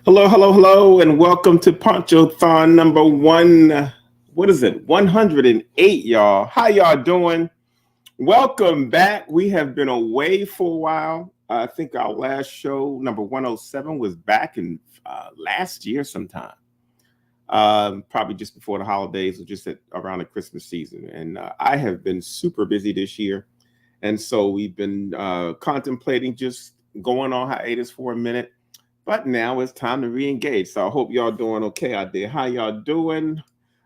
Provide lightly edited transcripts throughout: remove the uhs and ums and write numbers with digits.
Hello, hello, hello, and welcome to Ponchothon number one. What is it? 108, y'all. How y'all doing? Welcome back. We have been away for a while. I think our last show, number 107, was back in last year sometime. Probably just before the holidays or just around the Christmas season. And I have been super busy this year. And so we've been contemplating just going on hiatus for a minute, but now it's time to re-engage. So I hope y'all doing okay out there. How y'all doing?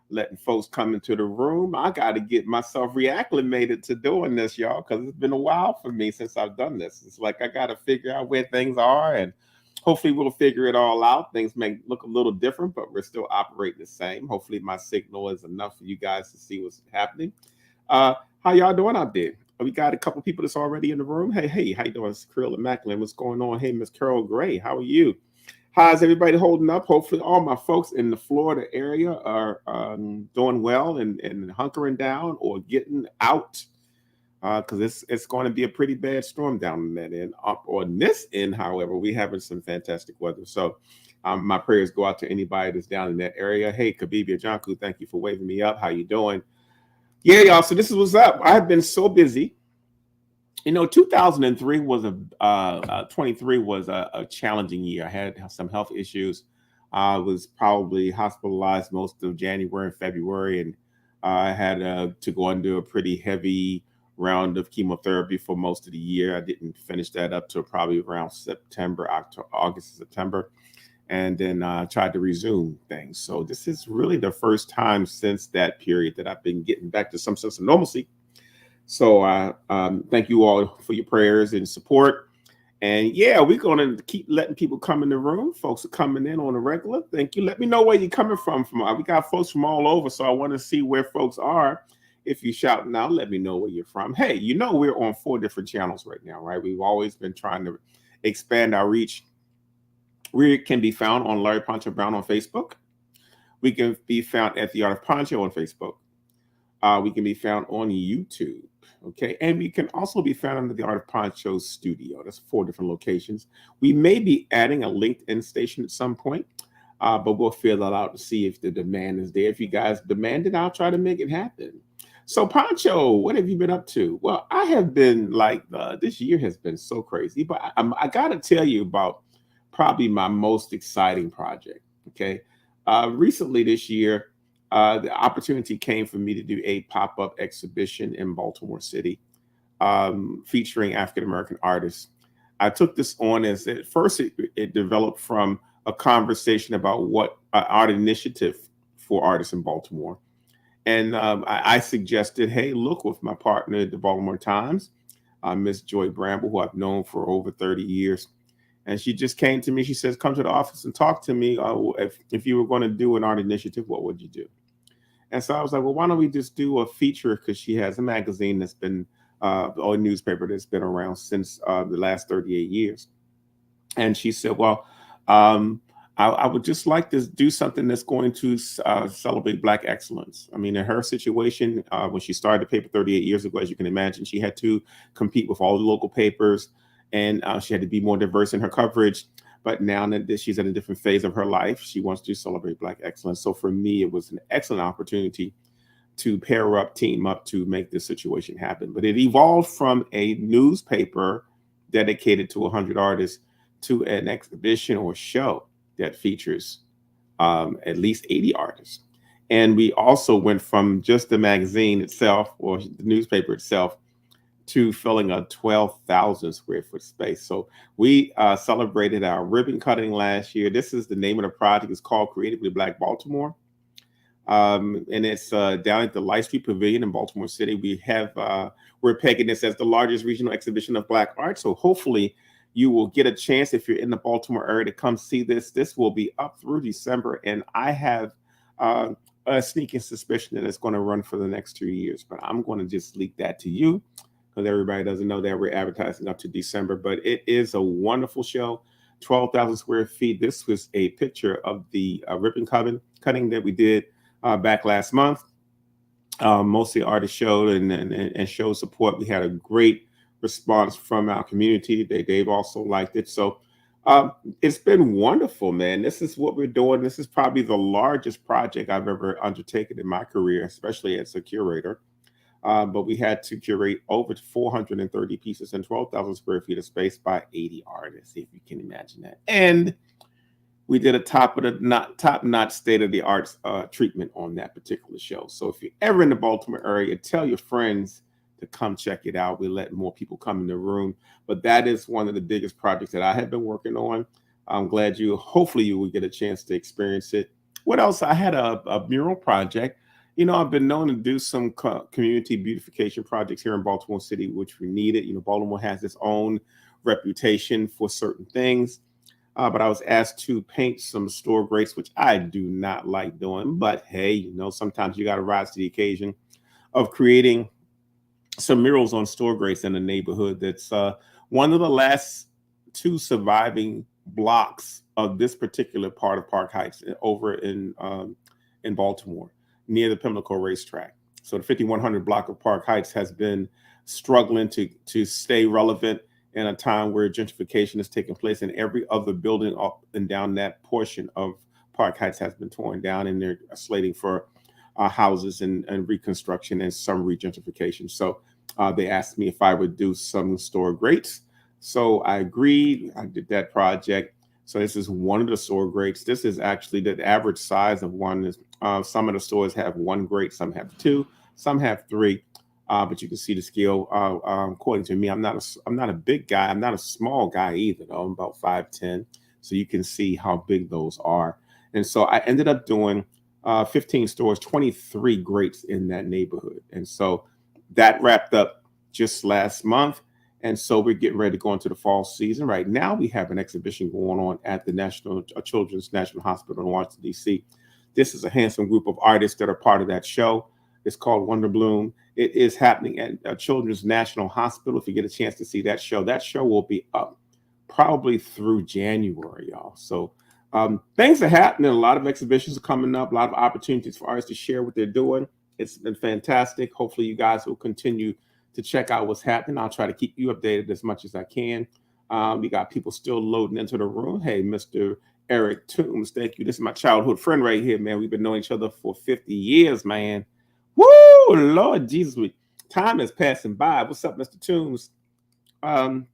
Letting folks come into the room. I got to get myself reacclimated to doing this, y'all, because it's been a while for me since I've done this. It's like I got to figure out where things are, and hopefully we'll figure it all out. Things may look a little different, but we're still operating the same. Hopefully my signal is enough for you guys to see what's happening. How y'all doing out there? We got a couple people that's already in the room. Hey, how you doing? It's Krill and Macklin. What's going on? Hey, Miss Carol Gray, how are you? How's everybody holding up? Hopefully, all my folks in the Florida area are doing well and hunkering down or getting out because it's going to be a pretty bad storm down in that end. Up on this end, however, we having some fantastic weather. So my prayers go out to anybody that's down in that area. Hey, Kabibi Ajanku, thank you for waving me up. How you doing? Yeah, y'all. So this is what's up. I've been so busy. 2003 was 23 was a challenging year. I had some health issues. I was probably hospitalized most of January and February, and I had to go under a pretty heavy round of chemotherapy for most of the year. I didn't finish that up till probably around September, October, August, September, and then tried to resume things. So this is really the first time since that period that I've been getting back to some sense of normalcy. So I thank you all for your prayers and support. And yeah, we're going to keep letting people come in the room. Folks are coming in on a regular. Thank you. Let me know where you're coming from. We got folks from all over, so I want to see where folks are. If you're shouting out, let me know where you're from. Hey, we're on 4 different channels right now, right? We've always been trying to expand our reach. We can be found on Larry Poncho Brown on Facebook. We can be found at The Art of Poncho on Facebook. We can be found on YouTube. Okay, and we can also be found under the Art of Poncho Studio. That's 4 different locations. We may be adding a LinkedIn station at some point, but we'll fill that out to see if the demand is there. If you guys demand it, I'll try to make it happen. So, Poncho, what have you been up to? Well, I have been this year has been so crazy, but I got to tell you about probably my most exciting project. Okay, recently this year, the opportunity came for me to do a pop-up exhibition in Baltimore City featuring African American artists. I took this on as at first it developed from a conversation about what art initiative for artists in Baltimore. And I suggested, hey, look, with my partner at the Baltimore Times, Miss Joy Bramble, who I've known for over 30 years. And she just came to me. She says, come to the office and talk to me. If you were going to do an art initiative, what would you do? And so I was like, well, why don't we just do a feature? Because she has a magazine that's been, or a newspaper that's been around since the last 38 years. And she said, well, I would just like to do something that's going to celebrate Black excellence. I mean, in her situation, when she started the paper 38 years ago, as you can imagine, she had to compete with all the local papers, and she had to be more diverse in her coverage. But now that she's in a different phase of her life, she wants to celebrate Black excellence. So for me, it was an excellent opportunity to pair up, team up to make this situation happen. But it evolved from a newspaper dedicated to 100 artists to an exhibition or show that features at least 80 artists. And we also went from just the magazine itself or the newspaper itself to filling a 12,000 square foot space. So we celebrated our ribbon cutting last year. This is the name of the project. It's called Creatively Black Baltimore. And it's down at the Light Street Pavilion in Baltimore City. We're pegging this as the largest regional exhibition of Black art. So hopefully you will get a chance, if you're in the Baltimore area, to come see this. This will be up through December. And I have a sneaking suspicion that it's going to run for the next 2 years. But I'm going to just leak that to you, because everybody doesn't know that we're advertising up to December. But it is a wonderful show, 12,000 square feet. This was a picture of the ribbon cutting that we did back last month. Mostly artists showed and showed support. We had a great response from our community. They've also liked it. So Um, it's been wonderful, man. This is what we're doing. This is probably the largest project I've ever undertaken in my career, especially as a curator. But we had to curate over 430 pieces and 12,000 square feet of space by 80 artists, if you can imagine that. And we did a top of the not top notch state of the arts treatment on that particular show. So if you're ever in the Baltimore area, tell your friends to come check it out. We let more people come in the room, but that is one of the biggest projects that I have been working on. I'm glad you. Hopefully, you will get a chance to experience it. What else? I had a mural project. You know, I've been known to do some community beautification projects here in Baltimore City, which we needed. You know, Baltimore has its own reputation for certain things, but I was asked to paint some store grates, which I do not like doing. But hey, you know, sometimes you got to rise to the occasion of creating some murals on store grates in the neighborhood. That's one of the last two surviving blocks of this particular part of Park Heights over in Baltimore, near the Pimlico racetrack. So the 5100 block of Park Heights has been struggling to stay relevant in a time where gentrification is taking place, and every other building up and down that portion of Park Heights has been torn down, and they're slating for houses and reconstruction and some regentrification. So they asked me if I would do some store grates. So I agreed. I did that project. So this is one of the store grates. This is actually the average size of one. Is some of the stores have one grate, some have two, some have three. But you can see the scale. According to me, I'm not a big guy. I'm not a small guy either. Though I'm about 5'10", so you can see how big those are. And so I ended up doing 15 stores, 23 grates in that neighborhood. And so that wrapped up just last month. And so we're getting ready to go into the fall season. Right now, we have an exhibition going on at the National Children's National Hospital in Washington, D.C. This is a handsome group of artists that are part of that show. It's called Wonder Bloom. It is happening at Children's National Hospital. If you get a chance to see that show will be up probably through January, y'all. So things are happening. A lot of exhibitions are coming up, a lot of opportunities for artists to share what they're doing. It's been fantastic. Hopefully, you guys will continue to check out what's happening. I'll try to keep you updated as much as I can. We got people still loading into the room. Hey, Mr. Eric Toombs, thank you. This is my childhood friend right here, man. We've been knowing each other for 50 years, man. Woo, Lord Jesus, time is passing by. What's up, Mr. Toombs? Um,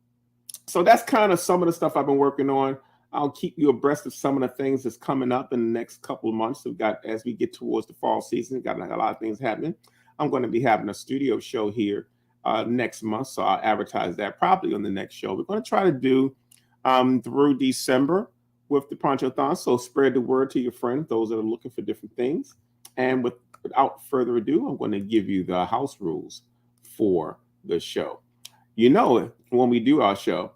so that's kind of some of the stuff I've been working on. I'll keep you abreast of some of the things that's coming up in the next couple of months. We've got, as we get towards the fall season, got like a lot of things happening. I'm going to be having a studio show here next month, so I'll advertise that probably on the next show. We're going to try to do through December with the Ponchothon, so spread the word to your friends, those that are looking for different things. And without further ado, I'm going to give you the house rules for the show. You know, when we do our show,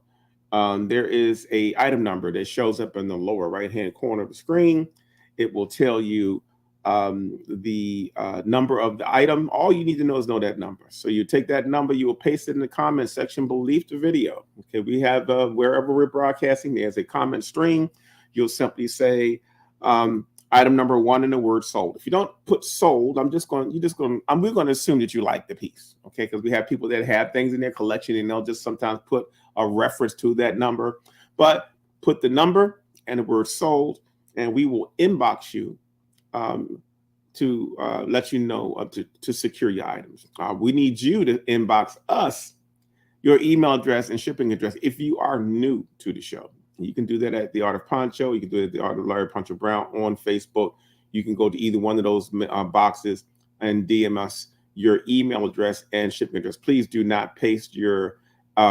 there is a item number that shows up in the lower right hand corner of the screen. It will tell you the number of the item. All you need to know is know that number. So you take that number, you will paste it in the comment section beneath the video. Okay, we have wherever we're broadcasting, there's a comment string. You'll simply say item number one and the word sold. If you don't put sold, we're going to assume that you like the piece. Okay, because we have people that have things in their collection and they'll just sometimes put a reference to that number. But put the number and the word sold, and we will inbox you to let you know to secure your items. We need you to inbox us your email address and shipping address if you are new to the show. You can do that at The Art of Poncho. You can do it at The Art of Larry Poncho Brown on Facebook. You can go to either one of those boxes and DM us your email address and shipping address. Please do not paste your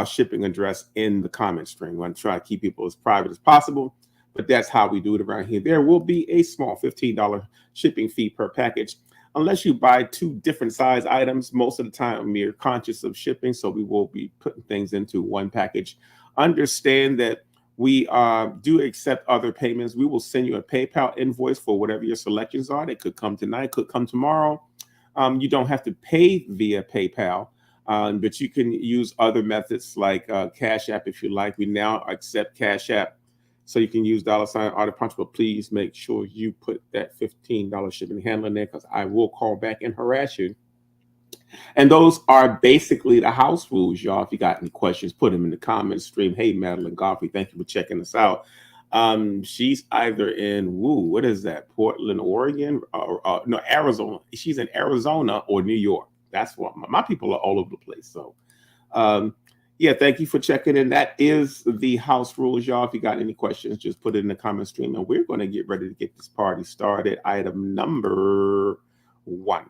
shipping address in the comment string. We want to try to keep people as private as possible, but that's how we do it around here. There will be a small $15 shipping fee per package. Unless you buy two different size items, most of the time we're conscious of shipping, so we will be putting things into one package. Understand that we do accept other payments. We will send you a PayPal invoice for whatever your selections are. They could come tonight, could come tomorrow. You don't have to pay via PayPal, but you can use other methods like Cash App if you like. We now accept Cash App. So you can use $Art of Punch, but please make sure you put that $15 shipping handling there, because I will call back and harass you And those are basically the house rules, y'all. If you got any questions, put them in the comments stream. Hey, Madeline Godfrey, thank you for checking us out. She's either in what is that? Portland, Oregon, or no, Arizona. She's in Arizona or New York. That's what my people are all over the place. So, um, yeah, thank you for checking in. That is the house rules, y'all. If you got any questions, just put it in the comment stream, and we're going to get ready to get this party started. Item number one.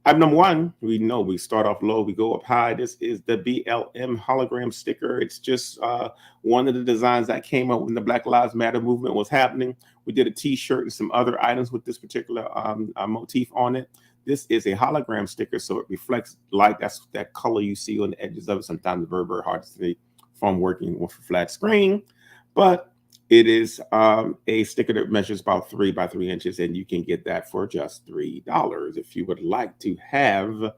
Item number one, we know we start off low, we go up high. This is the BLM hologram sticker. It's just one of the designs that came up when the Black Lives Matter movement was happening. We did a T-shirt and some other items with this particular motif on it. This is a hologram sticker, so it reflects light. That's that color you see on the edges of it. Sometimes it's very, very hard to see from working with a flat screen, but it is a sticker that measures about 3 by 3 inches, and you can get that for just $3. If you would like to have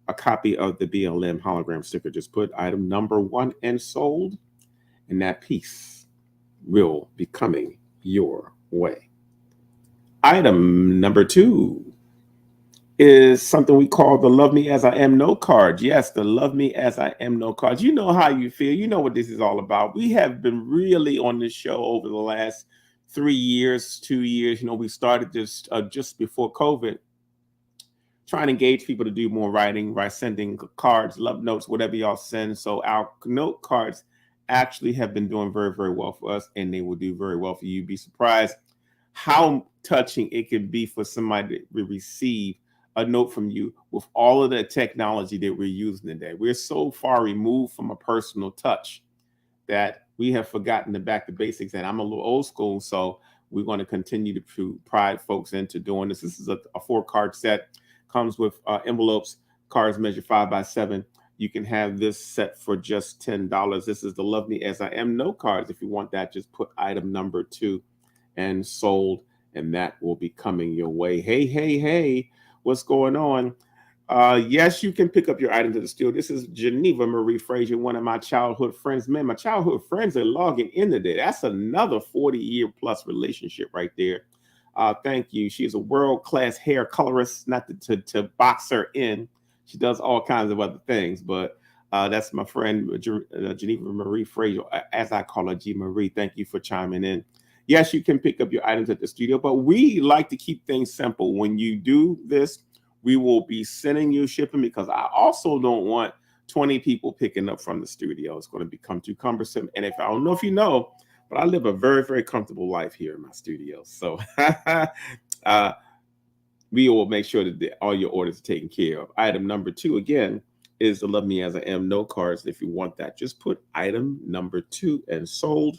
a copy of the BLM hologram sticker, just put item number one and sold, and that piece will be coming your way. Item number two is something we call the Love Me As I Am note card. Yes, the Love Me As I Am note card. You know how you feel. You know what this is all about. We have been really on this show over the last 3 years, 2 years. You know, we started this just before COVID, trying to engage people to do more writing, by sending cards, love notes, whatever y'all send. So our note cards actually have been doing very, very well for us, and they will do very well for you. You'd be surprised how touching it can be for somebody to receive a note from you with all of the technology that we're using today. We're so far removed from a personal touch that we have forgotten to back to basics. And I'm a little old school, so we're going to continue to pride folks into doing this. This is a 4-card set, comes with envelopes, cards measure 5 by 7. You can have this set for just $10. This is the Love Me As I Am note cards. If you want that, just put item number two and sold, and that will be coming your way. Hey, hey, hey, what's going on? Yes, you can pick up your items at the studio. This is Geneva Marie Frazier, one of my childhood friends. Man, my childhood friends are logging in today. That's another 40-year plus relationship right there. Thank you. She's a world-class hair colorist, not to box her in. She does all kinds of other things, but that's my friend Geneva Marie Frazier, as I call her, G Marie. Thank you for chiming in. Yes, you can pick up your items at the studio, but we like to keep things simple. When you do this, we will be sending you shipping, because I also don't want 20 people picking up from the studio. It's going to become too cumbersome. And if I don't know if you know, but I live a very, very comfortable life here in my studio. So we will make sure that all your orders are taken care of. Item number two, again, is the Love Me As I Am note cards. If you want that, just put item number two and sold,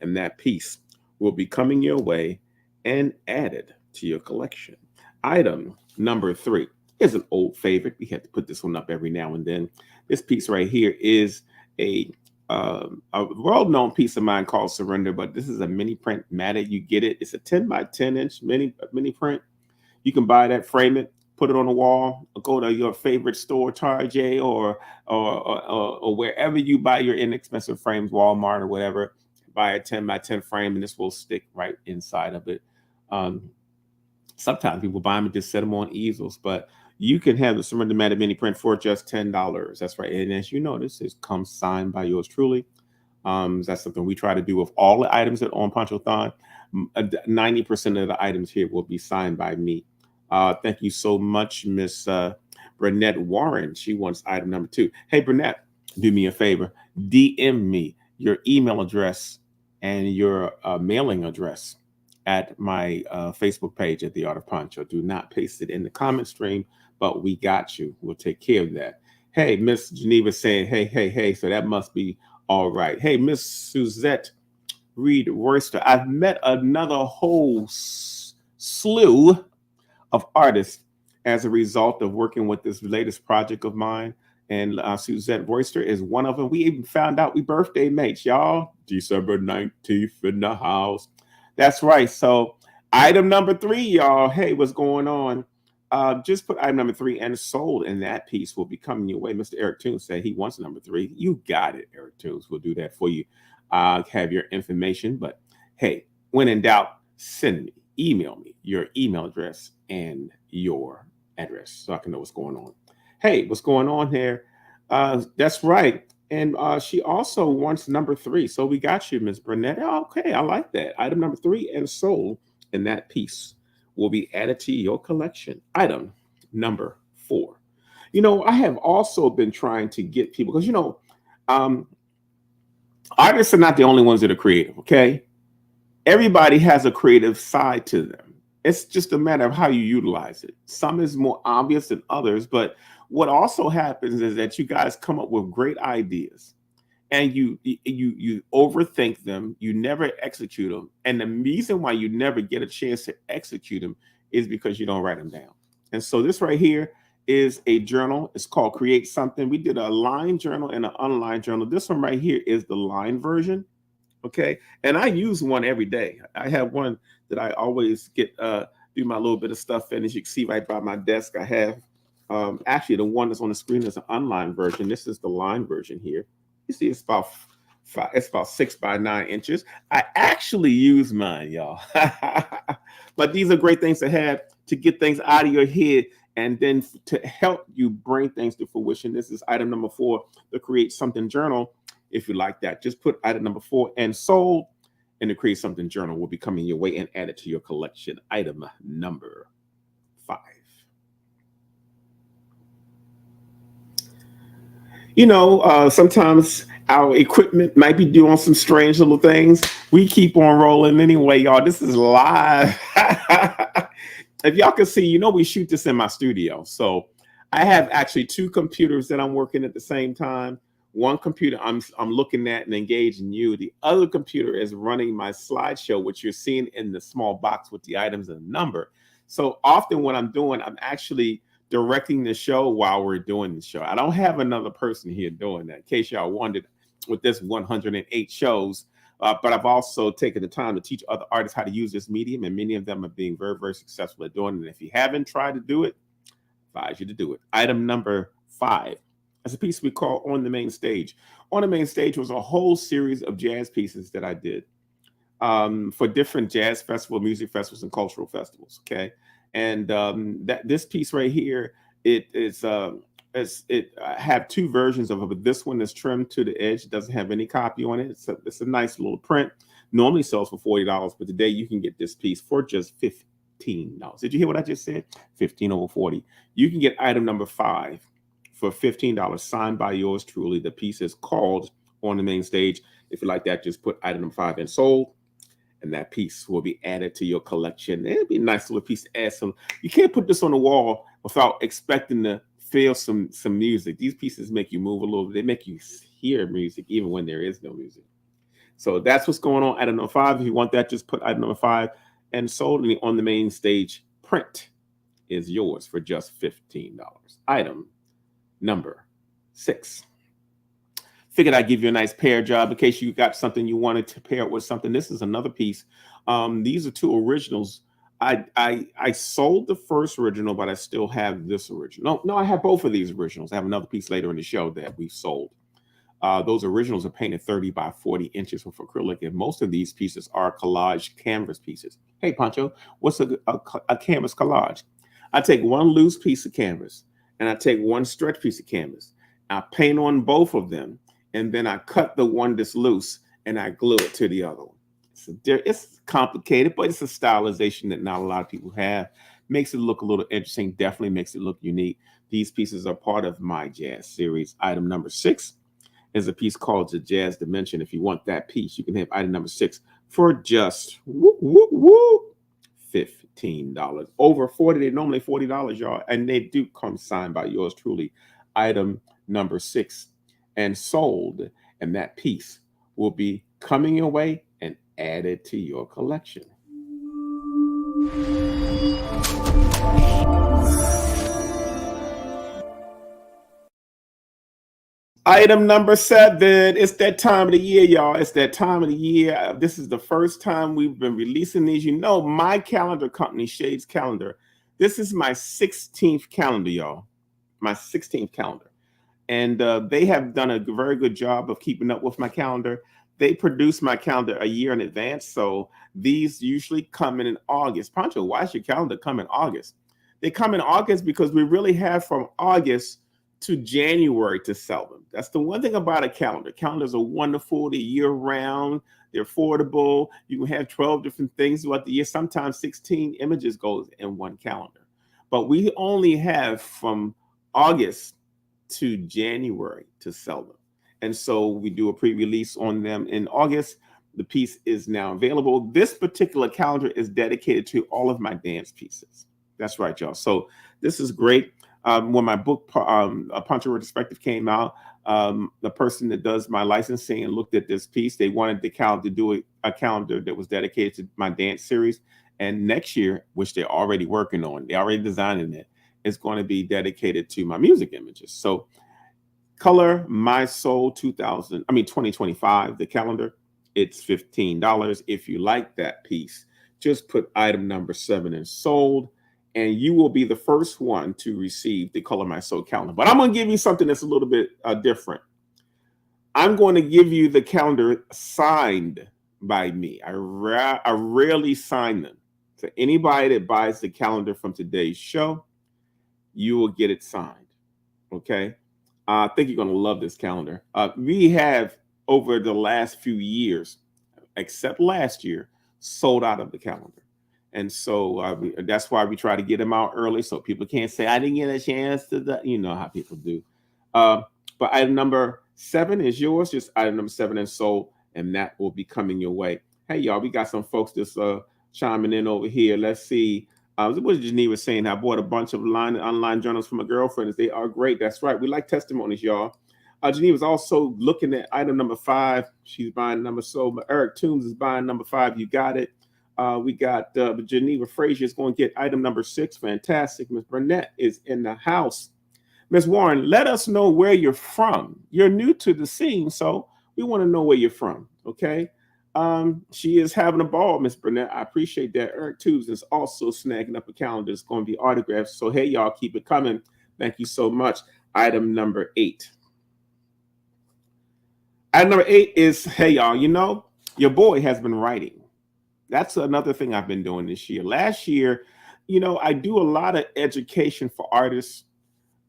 and that piece will be coming your way and added to your collection. Item number three is an old favorite. We have to put this one up every now and then. This piece right here is a well-known piece of mine called Surrender, but this is a mini print matted. You get it. It's a 10 by 10 inch mini print. You can buy that, frame it, put it on the wall, or go to your favorite store, Target, or wherever you buy your inexpensive frames, Walmart or whatever. Buy a 10 by 10 frame, and this will stick right inside of it. Sometimes people buy them and just set them on easels, but you can have the Surrender Matted mini print for just $10. That's right. And as you notice, it comes signed by yours truly. That's something we try to do with all the items that on Ponchothon. 90% of the items here will be signed by me. Thank you so much, Miss Burnett Warren. She wants item number two. Hey, Burnett, do me a favor. DM me your email address and your mailing address at my Facebook page at The Art of Poncho. Do not paste it in the comment stream, but we got you. We'll take care of that. Hey, Miss Geneva saying, hey, hey, hey. So that must be all right. Hey, Miss Suzette Reed Royster. I've met another whole slew of artists as a result of working with this latest project of mine. And Suzette Royster is one of them. We even found out we birthday mates, y'all. December 19th in the house. That's right. So item number three, y'all. Hey, what's going on? Just put item number three and sold, and that piece will be coming your way. Mr. Eric Toons said he wants number three. You got it, Eric Toons. We'll do that for you. Have your information. But hey, when in doubt, send me, email me your email address and your address so I can know what's going on. Hey, what's going on here? That's right. And she also wants number three. So we got you, Miss Burnett. Okay, I like that. Item number three and sold, and that piece will be added to your collection. Item number four. I have also been trying to get people because um, artists are not the only ones that are creative. Okay, everybody has a creative side to them. It's just a matter of how you utilize it. Some is more obvious than others, but what also happens is that you guys come up with great ideas and you overthink them, you never execute them. And the reason why you never get a chance to execute them is because you don't write them down. And so this right here is a journal. It's called Create Something. We did a line journal and an unlined journal. This one right here is the line version. Okay. And I use one every day. I have one that I always get do my little bit of stuff in. As you can see right by my desk, I have actually the one that's on the screen is an online version. This is the line version here. You see, it's about 6 by 9 inches. I actually use mine, y'all. But these are great things to have to get things out of your head and then to help you bring things to fruition. This is item number 4, the Create Something Journal. If you like that, just put item number 4 and sold, and the Create Something Journal will be coming your way and added to your collection. Item number 5. Sometimes our equipment might be doing some strange little things. We keep on rolling anyway, y'all. This is live. If y'all can see, we shoot this in my studio. So I have actually 2 computers that I'm working at the same time. One computer I'm looking at and engaging you. The other computer is running my slideshow, which you're seeing in the small box with the items and the number. So often what I'm doing, I'm actually directing the show while we're doing the show. I don't have another person here doing that, in case y'all wondered, with this 108 shows. But I've also taken the time to teach other artists how to use this medium, and many of them are being very, very successful at doing it. And if you haven't tried to do it, I advise you to do it. Item number 5. That's a piece we call On the Main Stage. On the Main Stage was a whole series of jazz pieces that I did for different jazz festival, music festivals, and cultural festivals. Okay, and that this piece right here, I have 2 versions of it, but this one is trimmed to the edge. It doesn't have any copy on it. It's a nice little print. Normally sells for $40, but today you can get this piece for just $15. Did you hear what I just said? 15 over 40. You can get item number 5 for $15, signed by yours truly. The piece is called On the Main Stage. If you like that, just put item number 5 and sold, and that piece will be added to your collection. It'll be a nice little piece to add some. You can't put this on the wall without expecting to feel some music. These pieces make you move a little bit. They make you hear music even when there is no music. So that's what's going on. Item number 5. If you want that, just put item number 5 and sold. And the On the Main Stage print is yours for just $15. Item number 6. Figured I'd give you a nice pair job in case you got something you wanted to pair it with something. This is another piece. These are 2 originals. I sold the first original, but I still have this original. No, I have both of these originals. I have another piece later in the show that we sold. Those originals are painted 30 by 40 inches with acrylic, and most of these pieces are collage canvas pieces. Hey, Poncho, what's a canvas collage? I take one loose piece of canvas, and I take one stretch piece of canvas. I paint on both of them, and then I cut the one that's loose, and I glue it to the other one. It's complicated, but it's a stylization that not a lot of people have. Makes it look a little interesting, definitely makes it look unique. These pieces are part of my jazz series. Item number 6 is a piece called The Jazz Dimension. If you want that piece, you can have item number 6 for just $15. Over 40, they're normally $40, y'all, and they do come signed by yours truly. Item number 6 and sold, and that piece will be coming your way and added to your collection. Item number 7. It's that time of the year, y'all. It's that time of the year. This is the first time we've been releasing these. My calendar company, Shades Calendar. This is my 16th calendar, y'all. My 16th calendar. And they have done a very good job of keeping up with my calendar. They produce my calendar a year in advance. So these usually come in August. Poncho, why should your calendar come in August? They come in August because we really have from August to January to sell them. That's the one thing about a calendar. Calendars are wonderful. They're year round. They're affordable. You can have 12 different things throughout the year. Sometimes 16 images goes in one calendar. But we only have from August to January to sell them. And so we do a pre-release on them in August. The piece is now available. This particular calendar is dedicated to all of my dance pieces. That's right, y'all. So this is great. When my book, A Poncho Retrospective, came out, the person that does my licensing and looked at this piece, they wanted the calendar to do a calendar that was dedicated to my dance series. And next year, which they're already working on, they're already designing it, is going to be dedicated to my music images. So Color My Soul 2025, the calendar, it's $15. If you like that piece, just put item number 7 in sold, and you will be the first one to receive the Color My Soul calendar. But I'm going to give you something that's a little bit different. I'm going to give you the calendar signed by me. I rarely sign them. So anybody that buys the calendar from today's show, you will get it signed. Okay? I think you're going to love this calendar. We have, over the last few years, except last year, sold out of the calendar. And so that's why we try to get them out early so people can't say, I didn't get a chance to, you know how people do. But item number 7 is yours. Just item number 7 is sold, and that will be coming your way. Hey, y'all, we got some folks that's chiming in over here. Let's see. What Geneva was saying, I bought a bunch of online journals from my girlfriends. They are great. That's right. We like testimonies, y'all. Geneva's also looking at item number 5. She's buying number so. Eric Toombs is buying number 5. You got it. We got Geneva Frazier is going to get item number 6. Fantastic. Miss Burnett is in the house. Miss Warren, let us know where you're from. You're new to the scene, so we want to know where you're from. Okay. She is having a ball, Miss Burnett. I appreciate that. Eric Tubes is also snagging up a calendar. It's going to be autographed. So, hey, y'all, keep it coming. Thank you so much. Item number 8. Item number 8 is, hey, y'all, you know, your boy has been writing. That's another thing I've been doing this year. Last year, you know, I do a lot of education for artists.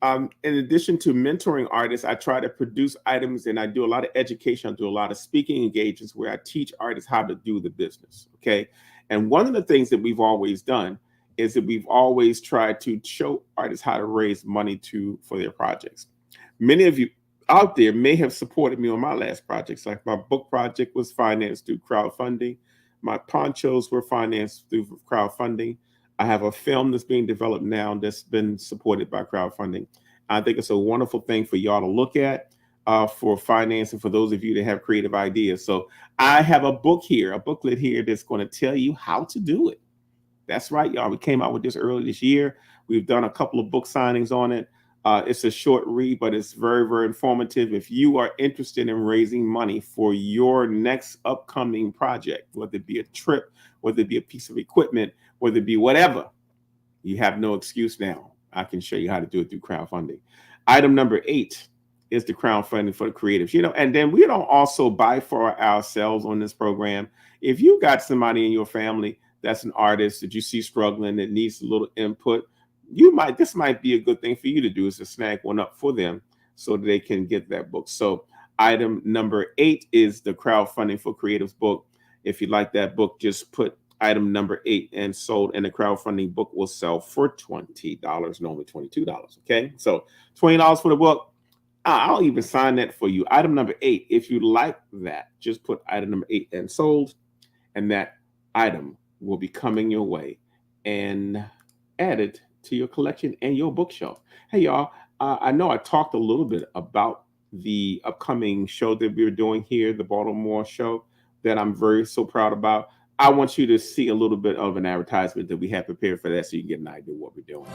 In addition to mentoring artists, I try to produce items, and I do a lot of education. I do a lot of speaking engagements where I teach artists how to do the business. Okay. And one of the things that we've always done is that we've always tried to show artists how to raise money for their projects. Many of you out there may have supported me on my last projects. Like my book project was financed through crowdfunding. My ponchos were financed through crowdfunding. I have a film that's being developed now that's been supported by crowdfunding. I think it's a wonderful thing for y'all to look at for financing for those of you that have creative ideas. So I have a booklet here that's going to tell you how to do it. That's right, y'all. We came out with this early this year. We've done a couple of book signings on it. It's a short read, but it's very, very informative. If you are interested in raising money for your next upcoming project, whether it be a trip, whether it be a piece of equipment, whether it be whatever, you have no excuse now. I can show you how to do it through crowdfunding. Item number 8 is the crowdfunding for the creatives. You know, and then we don't also buy for ourselves on this program. If you got somebody in your family that's an artist that you see struggling that needs a little input, this might be a good thing for you to do, is to snag one up for them so that they can get that book. So item number 8 is the crowdfunding for creatives book. If you like that book, just put item number 8 and sold, and the crowdfunding book will sell for $20, normally $22. Okay, so $20 for the book. I'll even sign that for you. Item number 8, if you like that, just put item number 8 and sold, and that item will be coming your way and added to your collection and your bookshelf. Hey, y'all, I know I talked a little bit about the upcoming show that we're doing here, the Baltimore show, that I'm so proud about. I want you to see a little bit of an advertisement that we have prepared for that so you can get an idea of what we're doing.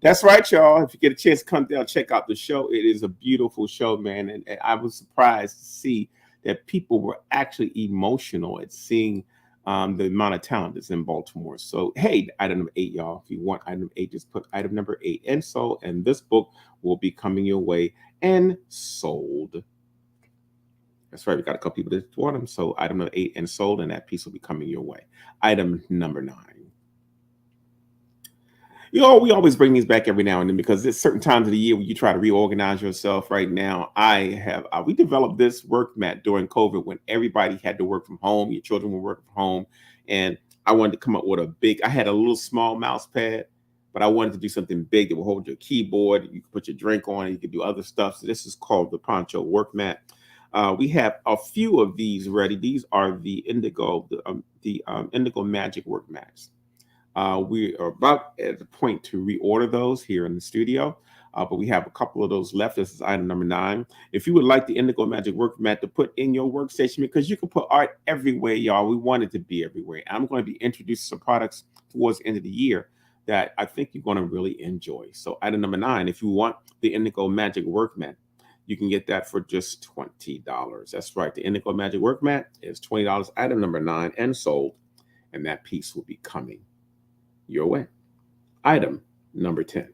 That's right, y'all. If you get a chance to come down, check out the show. It is a beautiful show, man. And I was surprised to see that people were actually emotional at seeing the amount of talent that's in Baltimore. So, hey, item number 8, y'all. If you want item 8, just put item number 8 and sold. And this book will be coming your way and sold. That's right. We got a couple people that want them. So, item number 8 and sold, and that piece will be coming your way. Item number 9. We always bring these back every now and then because there's certain times of the year when you try to reorganize yourself. Right now, we developed this work mat during COVID when everybody had to work from home. Your children were working from home, and I wanted to come up with I had a little small mouse pad, but I wanted to do something big that would hold your keyboard. You could put your drink on it. You could do other stuff. So this is called the Poncho work mat. We have a few of these ready. These are the Indigo Magic work mats. We are about at the point to reorder those here in the studio, but we have a couple of those left. This is item number 9. If you would like the Indigo Magic work mat to put in your workstation, because you can put art everywhere, y'all. We want it to be everywhere. I'm going to be introducing some products towards the end of the year that I think you're going to really enjoy. So item number 9, if you want the Indigo Magic work mat, you can get that for just $20. That's right. The Indigo Magic work mat is $20. Item number 9 and sold, and that piece will be coming your way. Item number 10.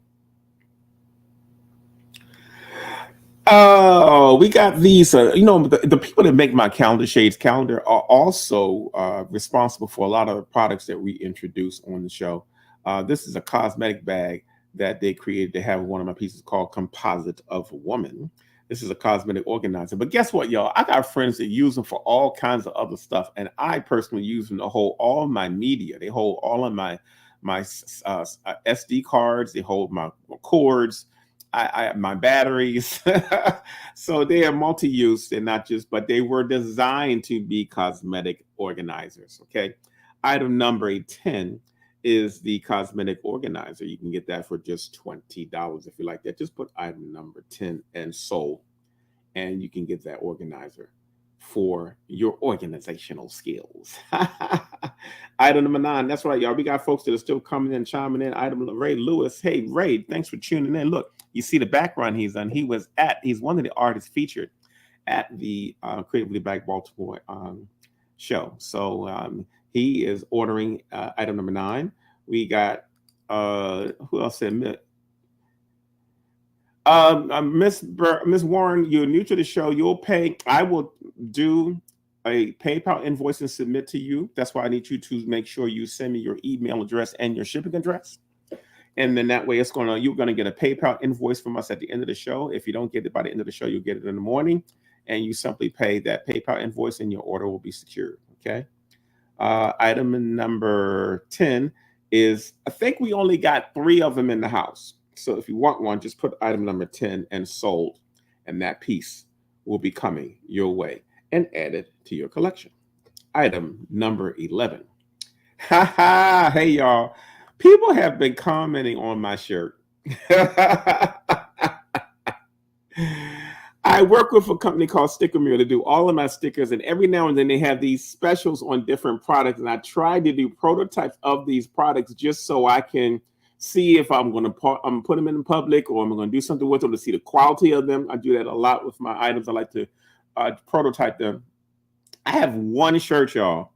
Oh, we got these. The people that make my calendar shades calendar are also responsible for a lot of the products that we introduce on the show. This is a cosmetic bag that they created to have one of my pieces called Composite of Woman. This is a cosmetic organizer. But guess what, y'all? I got friends that use them for all kinds of other stuff. And I personally use them to hold all my media. They hold all of my SD cards. They hold my cords, my batteries. So they are multi-use. They're not just, but they were designed to be cosmetic organizers. Okay. Item number 10 is the cosmetic organizer. You can get that for just $20 if you like that. Just put item number 10 and sold, and you can get that organizer for your organizational skills. Item number 9. That's right, y'all. We got folks that are still coming in, chiming in. Item Ray Lewis. Hey, Ray, thanks for tuning in. Look, you see the background he's on. He's one of the artists featured at the Creatively Black Baltimore show. So he is ordering item number 9. We got who else said Miss Warren, you're new to the show. You'll pay. I will do a PayPal invoice and submit to you. That's why I need you to make sure you send me your email address and your shipping address. And then that way you're gonna get a PayPal invoice from us at the end of the show. If you don't get it by the end of the show, you'll get it in the morning. And you simply pay that PayPal invoice and your order will be secured. Okay. Item number 10 is, I think we only got 3 of them in the house. So if you want one, just put item number 10 and sold, and that piece will be coming your way and added to your collection. Item number 11. Ha ha! Hey y'all, people have been commenting on my shirt. I work with a company called Sticker Mirror to do all of my stickers, and every now and then they have these specials on different products, and I try to do prototypes of these products just so I can see if I'm going to put them in public or I'm going to do something with them to see the quality of them. I do that a lot with my items. I like to prototype them. I have one shirt, y'all.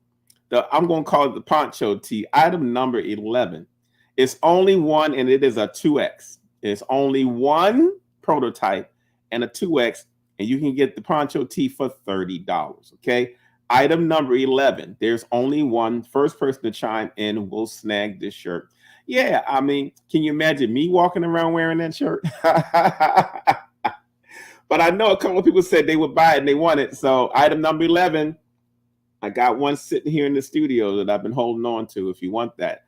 I'm going to call it the Poncho Tee. Item number 11. It's only one, and it is a 2X. It's only one prototype and a 2X, and you can get the Poncho Tee for $30. Okay. Item number 11. There's only one. First person to chime in will snag this shirt. Yeah, I mean, can you imagine me walking around wearing that shirt? But I know a couple of people said they would buy it and they want it. So item number 11, I got one sitting here in the studio that I've been holding on to. If you want that,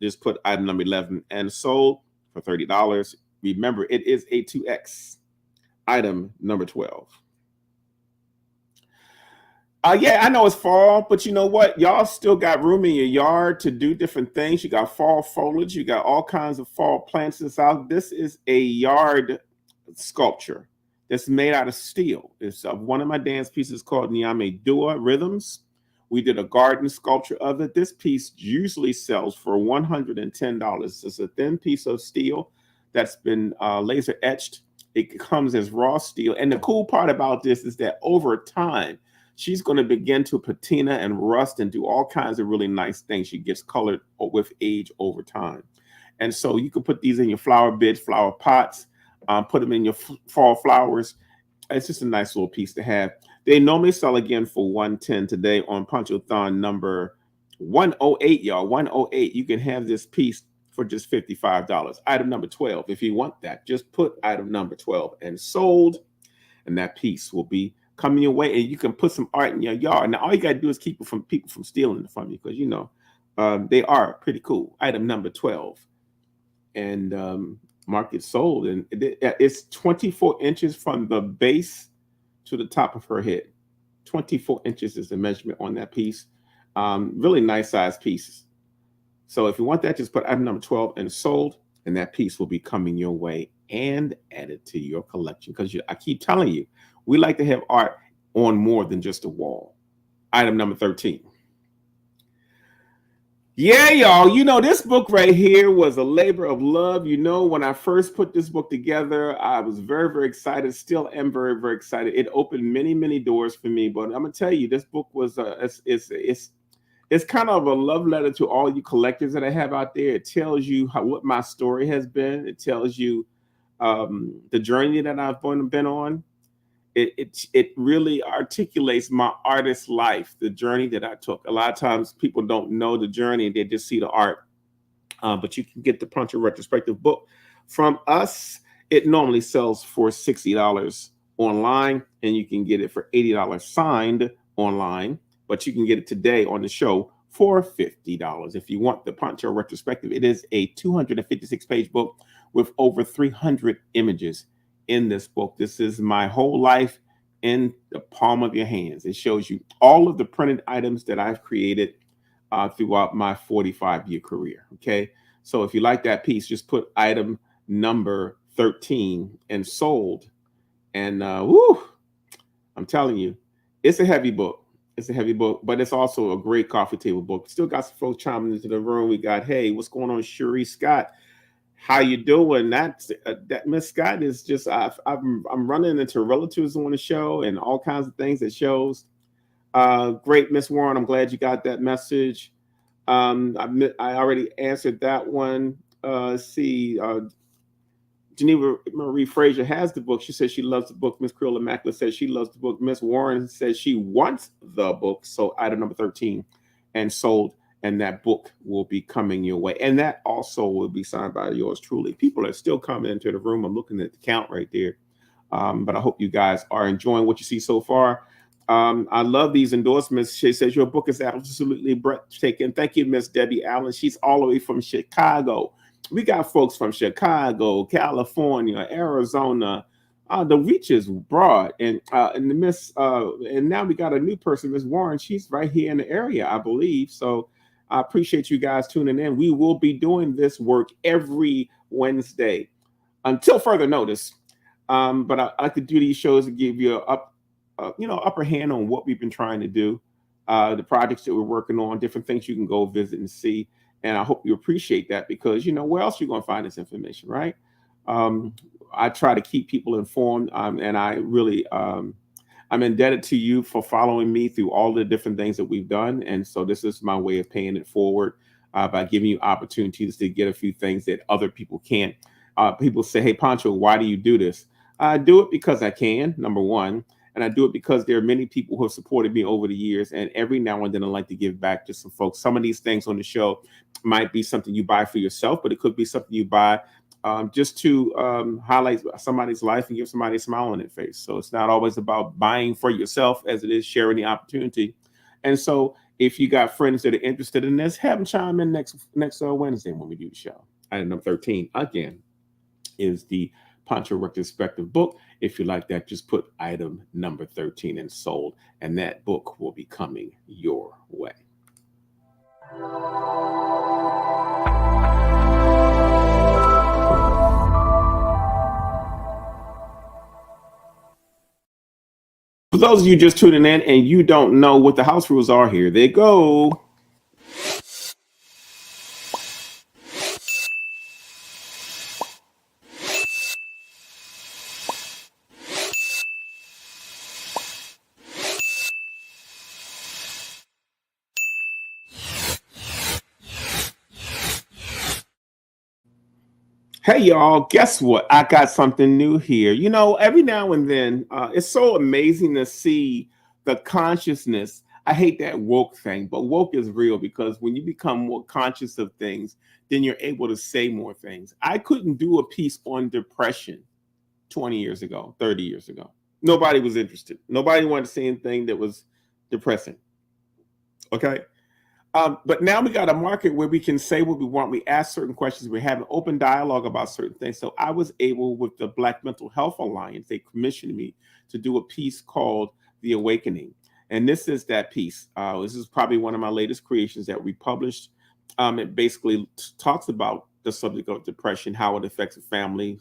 just put item number 11 and sold for $30. Remember, it is a 2X. Item number 12. Yeah, I know it's fall, but you know what? Y'all still got room in your yard to do different things. You got fall foliage. You got all kinds of fall plants inside. This is a yard sculpture that's made out of steel. It's one of my dance pieces called Nyame Dua Rhythms. We did a garden sculpture of it. This piece usually sells for $110. It's a thin piece of steel that's been laser etched. It comes as raw steel. And the cool part about this is that over time, she's going to begin to patina and rust and do all kinds of really nice things. She gets colored with age over time. And so you can put these in your flower beds, flower pots, put them in your fall flowers. It's just a nice little piece to have. They normally sell again for 110 today on Ponchothon number 108, y'all. 108. You can have this piece for just $55. Item number 12. If you want that, just put item number 12 and sold, and that piece will be coming your way. And you can put some art in your yard. Now, all you got to do is keep it from people from stealing it from you, because they are pretty cool. Item number 12. And mark it sold. And it's 24 inches from the base to the top of her head. 24 inches is the measurement on that piece. Really nice size pieces. So if you want that, just put item number 12 and sold, and that piece will be coming your way and added to your collection. Because I keep telling you, we like to have art on more than just a wall. Item number 13. Yeah, y'all, this book right here was a labor of love. When I first put this book together, I was very, very excited. Still am very, very excited. It opened many, many doors for me. But I'm going to tell you, this book was, it's kind of a love letter to all you collectors that I have out there. It tells you what my story has been. It tells you the journey that I've been on. It really articulates my artist life, the journey that I took. A lot of times people don't know the journey, they just see the art. But you can get the Poncho retrospective book from us. It normally sells for $60 online, and you can get it for $80 signed online, but you can get it today on the show for $50. If you want the Poncho retrospective, it is a 256-page book with over 300 images in this book. This is my whole life in the palm of your hands. It shows you all of the printed items that I've created throughout my 45-year career. Okay, so if you like that piece, just put item number 13 and sold. And I'm telling you, it's a heavy book. It's a heavy book, but it's also a great coffee table book. Still got some folks chiming into the room. We got, hey, what's going on, Cherie Scott? How you doing? That Miss Scott is just I'm running into relatives on the show and all kinds of things that shows. Great, Miss Warren. I'm glad you got that message. I already answered that one. Geneva Marie Frazier has the book. She says she loves the book. Miss Krill Immaculate says she loves the book. Miss Warren says she wants the book. So item number 13 and sold. And that book will be coming your way. And that also will be signed by yours truly. People are still coming into the room. I'm looking at the count right there. But I hope you guys are enjoying what you see so far. I love these endorsements. She says your book is absolutely breathtaking. Thank you, Miss Debbie Allen. She's all the way from Chicago. We got folks from Chicago, California, Arizona. The reach is broad, and now we got a new person, Miss Warren. She's right here in the area, I believe. So I appreciate you guys tuning in. We will be doing this work every Wednesday until further notice. But I like to do these shows to give you upper hand on what we've been trying to do, the projects that we're working on, different things you can go visit and see. And I hope you appreciate that, because where else are you going to find this information, right? I try to keep people informed, and I really I'm indebted to you for following me through all the different things that we've done. And so this is my way of paying it forward by giving you opportunities to get a few things that other people can't. People say, hey, Poncho, why do you do this? I do it because I can, number one. And I do it because there are many people who have supported me over the years. And every now and then I like to give back to some folks. Some of these things on the show might be something you buy for yourself, but it could be something you buy just to highlight somebody's life and give somebody a smile on their face. So it's not always about buying for yourself as it is sharing the opportunity. And so if you got friends that are interested in this, have them chime in next Wednesday when we do the show. Item number 13, again, is the Poncho retrospective book. If you like that, just put item number 13 and sold, and that book will be coming your way. For those of you just tuning in and you don't know what the house rules are, here they go. Hey y'all, guess what? I got something new here. Every now and then, it's so amazing to see the consciousness. I hate that woke thing, but woke is real because when you become more conscious of things, then you're able to say more things. I couldn't do a piece on depression 20 years ago, 30 years ago. Nobody was interested. Nobody wanted to see anything that was depressing. Okay. But now we got a market where we can say what we want. We ask certain questions. We have an open dialogue about certain things. So I was able, with the Black Mental Health Alliance, they commissioned me to do a piece called The Awakening. And this is that piece. This is probably one of my latest creations that we published. It basically talks about the subject of depression, how it affects a family.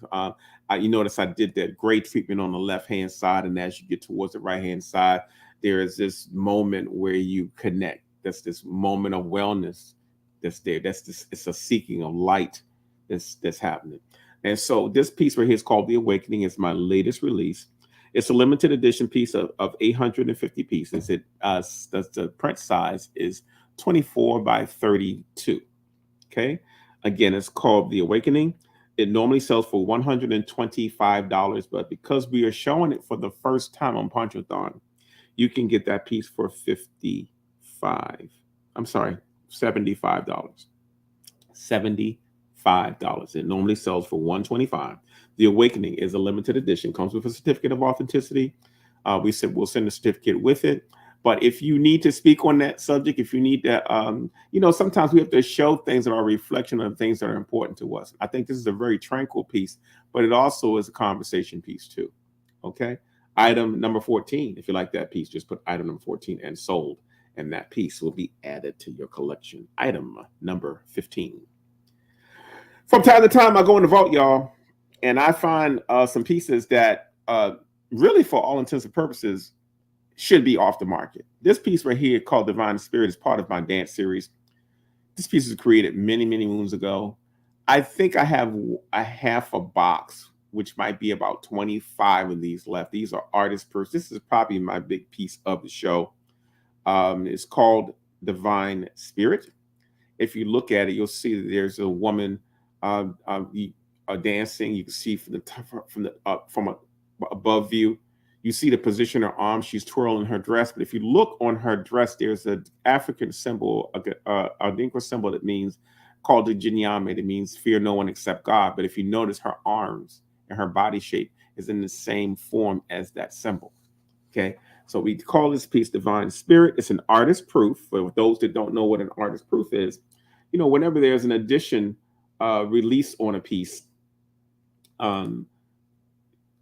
You notice I did that great treatment on the left hand side. And as you get towards the right hand side, there is this moment where you connect. That's this moment of wellness that's there. That's this. It's a seeking of light that's happening. And so this piece right here is called The Awakening. It's my latest release. It's a limited edition piece of 850 pieces. The print size is 24 by 32. Okay. Again, it's called The Awakening. It normally sells for $125, but because we are showing it for the first time on Ponchothon, you can get that piece for 55. I'm sorry, $75. $75. It normally sells for $125. The Awakening is a limited edition, comes with a certificate of authenticity. We said we'll send a certificate with it. But if you need to speak on that subject, if you need that, sometimes we have to show things that are a reflection of things that are important to us. I think this is a very tranquil piece, but it also is a conversation piece too. Okay. Item number 14. If you like that piece, just put item number 14 and sold, and that piece will be added to your collection. Item number 15. From time to time, I go in the vault, y'all, and I find some pieces that really, for all intents and purposes, should be off the market. This piece right here called Divine Spirit is part of my dance series. This piece was created many, many moons ago. I think I have a half a box, which might be about 25 of these left. These are artist proofs. This is probably my big piece of the show. It's called Divine Spirit. If you look at it, you'll see that there's a woman dancing. You can see from the top, from above view. You see the position of her arms. She's twirling her dress. But if you look on her dress, there's an African symbol, a Dinka symbol that means called the Jinyame. That means fear no one except God. But if you notice, her arms and her body shape is in the same form as that symbol. Okay. So we call this piece Divine Spirit. It's an artist proof. For those that don't know what an artist proof is, whenever there's an edition release on a piece,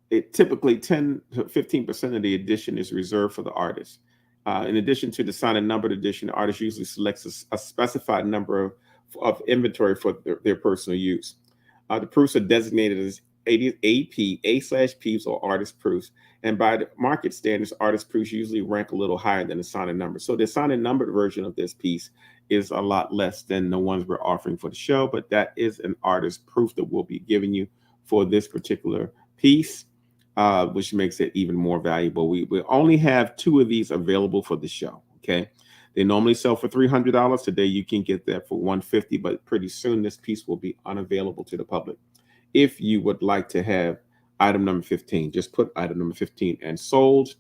it typically 10 to 15% of the edition is reserved for the artist. In addition to the signed and numbered edition, the artist usually selects a specified number of inventory for their personal use. The proofs are designated as AP, A/Ps, or artist proofs. And by the market standards, artist proofs usually rank a little higher than the signed and numbered. So the signed and numbered version of this piece is a lot less than the ones we're offering for the show, but that is an artist proof that we'll be giving you for this particular piece, which makes it even more valuable. We only have 2 of these available for the show. Okay. They normally sell for $300. Today you can get that for $150, but pretty soon this piece will be unavailable to the public. If you would like to have item number 15, just put item number 15 and sold.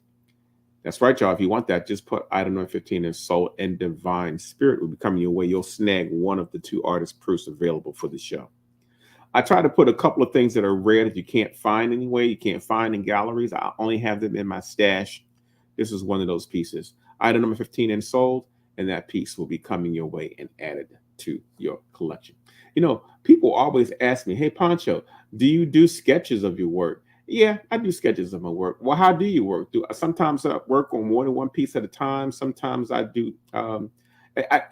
That's right, y'all. If you want that, just put item number 15 and sold, and Divine Spirit will be coming your way. You'll snag one of the 2 artist proofs available for the show. I try to put a couple of things that are rare that you can't find anywhere. You can't find in galleries. I only have them in my stash. This is one of those pieces. Item number 15 and sold, and that piece will be coming your way and added to your collection. People always ask me, hey, Poncho, do you do sketches of your work? Yeah, I do sketches of my work. Well, how do you work? Sometimes I work on more than one piece at a time. Sometimes I do. I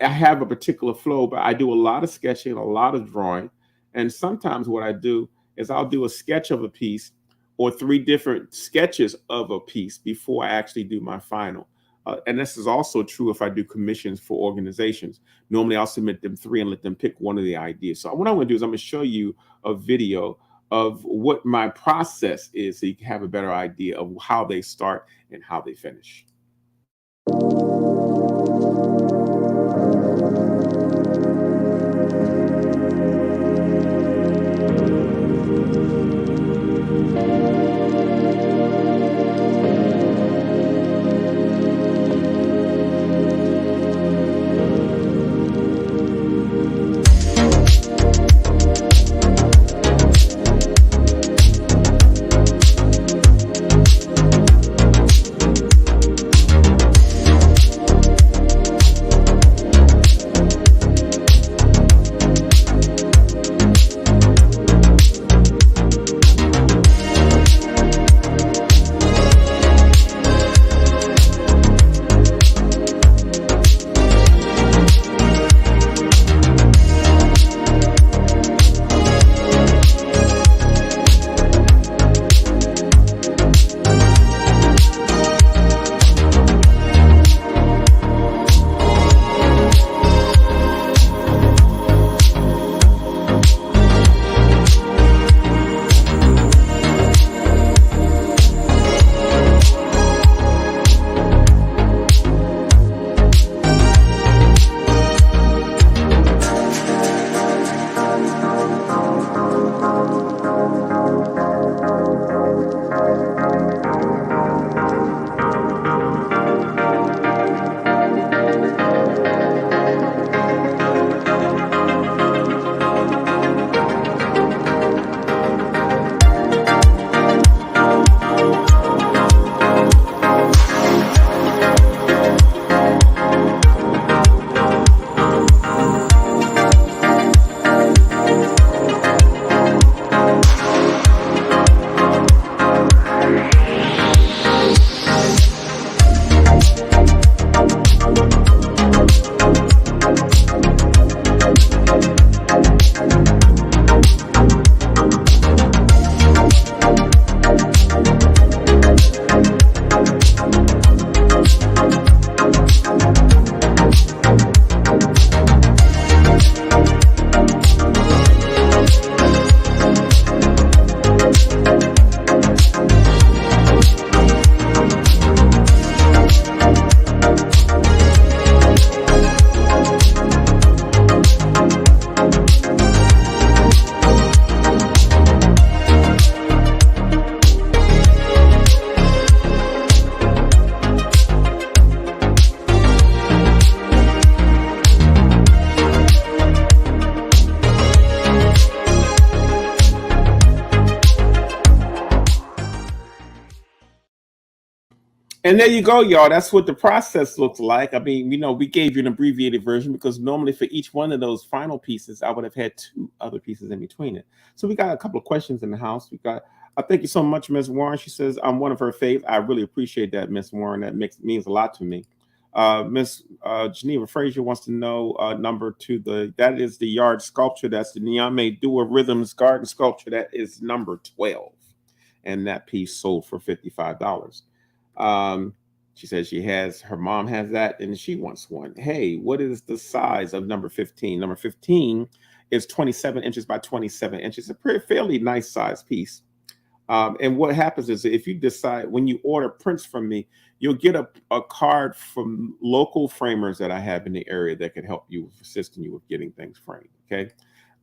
have a particular flow, but I do a lot of sketching, a lot of drawing. And sometimes what I do is I'll do a sketch of a piece or 3 different sketches of a piece before I actually do my final. And this is also true if I do commissions for organizations. Normally, I'll submit them 3 and let them pick one of the ideas. So what I'm going to do is I'm going to show you a video of what my process is so you can have a better idea of how they start and how they finish. And there you go, y'all. That's what the process looks like. I mean, we gave you an abbreviated version because normally for each one of those final pieces, I would have had two other pieces in between it. So we got a couple of questions in the house. We got. I thank you so much, Miss Warren. She says I'm one of her faves. I really appreciate that, Miss Warren. That means a lot to me. Miss Geneva Frazier wants to know number two. That is the yard sculpture. That's the Niame Dua Rhythms garden sculpture. That is number 12, and that piece sold for $55. Um, she says her mom has that and she wants one. Hey, what is the size of number 15? Number 15 is 27 inches by 27 inches. A pretty fairly nice size piece. And what happens is if you decide when you order prints from me, you'll get a card from local framers that I have in the area that can help you with assisting you with getting things framed. Okay.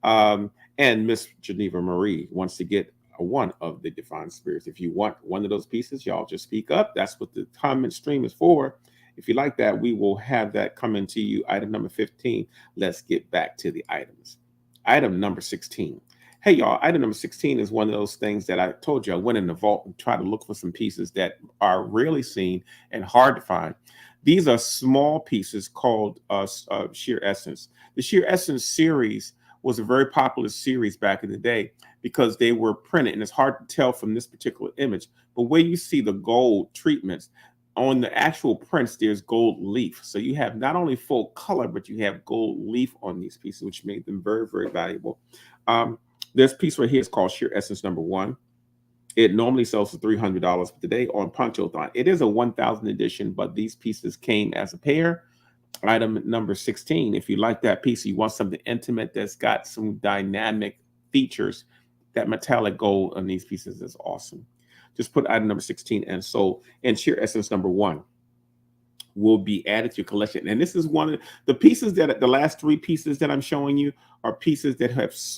And Miss Geneva Marie wants to get one of the divine spirits. If you want one of those pieces, y'all just speak up. That's what the comment stream is for. If you like that, we will have that coming to you. Item number 15. Let's get back to the items. Item number 16. Hey, y'all, item number 16 is one of those things that I told you I went in the vault and tried to look for some pieces that are rarely seen and hard to find. These are small pieces called Sheer Essence. The Sheer Essence series was a very popular series back in the day because they were printed, and it's hard to tell from this particular image. But where you see the gold treatments, on the actual prints, there's gold leaf. So you have not only full color, but you have gold leaf on these pieces, which made them very, very valuable. Um, this piece right here is called Sheer Essence number 1. It normally sells for $300, but today on Ponchothon, it is a 1,000 edition, but these pieces came as a pair. Item number 16. If you like that piece, you want something intimate that's got some dynamic features, that metallic gold on these pieces is awesome. Just put item number 16 and sold. And Sheer Essence number 1 will be added to your collection. And this is one of the pieces that the last 3 pieces that I'm showing you are pieces that